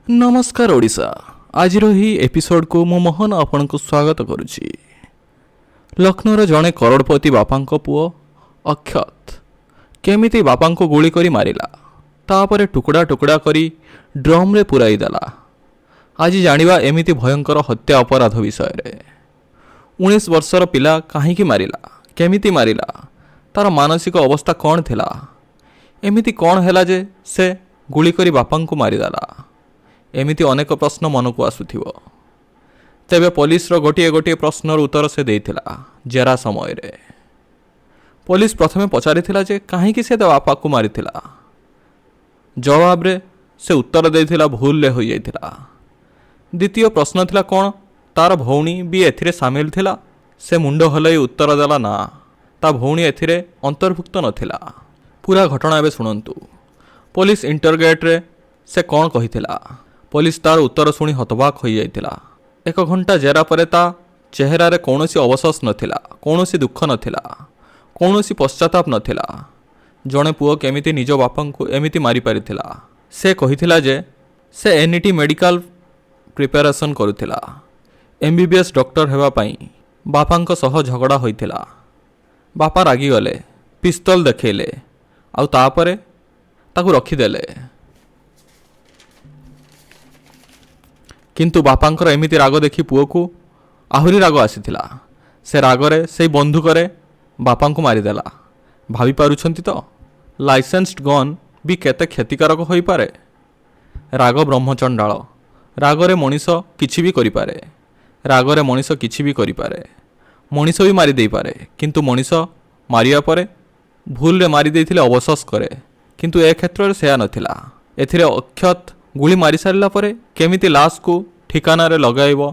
नमस्कार ओडिशा। आज ही एपिसोड को मो मोहन आपण को स्वागत करुछि। लखनऊर जड़े करोड़पति बापा पुओ अक्षत केमिति बापा को गुली करी मारिला, तापरे टुकड़ा टुकड़ा करी ड्रम रे पुराई देला। आज जानिबा एमिति भयंकर हत्या अपराध विषय रे। 19 वर्षर पिला काहींकी मारिला, केमिति मारिला, तार मानसिक अवस्था कौन थिला, एमिति कौन हैला जे से गुली करी बापा को मारिदेला। एमिति अनेक प्रश्न मन को आसुथिबो। तेबे पुलिस रो गोटिए गोटिए प्रश्नर उत्तर से देइथिला। जेरा समय रे पुलिस प्रथमे पचारिथिला जे काहींकी से बापा को मारिथिला। जवाब रे से उत्तर देइथिला भूल ले होई जाइथिला। द्वितीय प्रश्न थिला कोन तार भौणी भी एथिरे शामिल थिला। से मुंड हलई उत्तर देला ना, ता भौणी एथिरे अंतर्भुक्त नथिला। पूरा घटना एबे सुनंतु। पुलिस इंटरगेट रे से कौन कहिथिला। पुलिस तार उत्तर शुणी हतबाक हो जाइथिला। 1 घंटा जेरा परे ता चेहरा रे कौनसी अवशोष नथिला, कौनसी दुख नथिला, कौनसी पश्चाताप नथिला। जणे पुओ केमिति निज बापा को एमिति मारी पारिथिला। से कहिथिला जे से एनईटी मेडिकल प्रिपेरेशन करुथिला। एमबीबीएस डॉक्टर हेबा पई बापांक सह झगड़ा होइथिला। बापा रागी गले, पिस्तल देखैले, आउ तापरे ताकू रखिदेले। किंतु बापांकर एमिति राग देखि पुओ को आहुरी राग आसीथिला। से रागरे से बंधुकरे बापा को मारिदेला। भावी पारुछंती तो लाइसेंस्ड गन भी केते क्षतिकारक होई पारे। राग ब्रह्मचंडाल। रागरे मनीष किछि भी करि पारे। रागरे मनीष किछि भी करि पारे। मनीष भी मारी देई पारे, किंतु मनीष मारिया परे भूल रे मारी देइथिले अवशोष करे। किंतु ए क्षेत्र रे सेया नथिला। एथिरे अक्षत गुली मारी सारिला परे केमिति लाश को ठिकाना रे लगाइबो,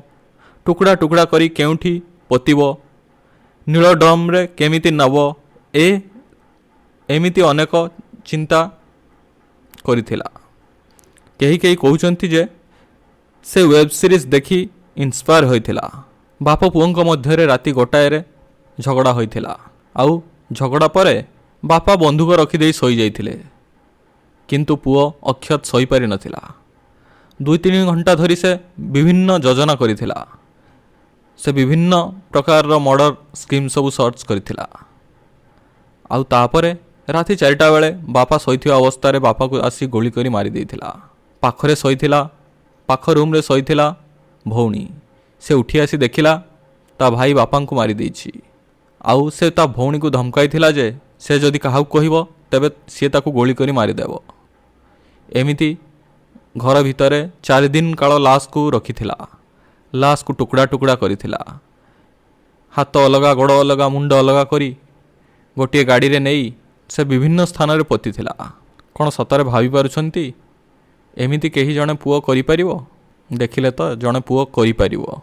टुकड़ा टुकड़ा करी केउठी पोतिबो, नील ड्रम रे केमिति नबो, एमिति अनेक चिंता करिथिला। केही केही कहउचंती जे से वेब सीरीज देखी इंस्पायर होइथिला। बाप पुओंक मध्य रे राति गोटाए रे झगड़ा होइथिला। आउ झगड़ा परे बापा बंधुक रखी देई सोई जाइथिले। किंतु पुओ अक्षत सोई पारि नथिला। 2-3 घंटा धरी से विभिन्न योजना करिथिला। से विभिन्न प्रकार रो मर्डर स्कीम सब सर्च करिथिला। आउ तापरे राति 4टा बेले बापा सोईथिया अवस्था रे बापा को आसी गोली करी मारी देइथिला। पाखरे सोईथिला, पाख रूम रे सोईथिला भौणी। से उठी आसी देखिला ता भाई बापा को मारी देइछि। आउ से ता भौणी को धमकाइथिला जे से जदि काहू कहिबो तेबे सी ताकू गोली करी मारी देबो। एमिति घर भितरे 4 दिन काल लाश को रखिथिला। लाश को टुकड़ा टुकड़ा करिथिला। हाथ अलगा, गोड़ अलगा, मुंड अलगा करी गोटे गाड़ी रे नेई से विभिन्न स्थान रे पोतिथिला। कोन सतरे भावी पारुछंती एमिति केही जणे पुओ करि परिबो? देखिले तो जणे पुओ करि परिबो।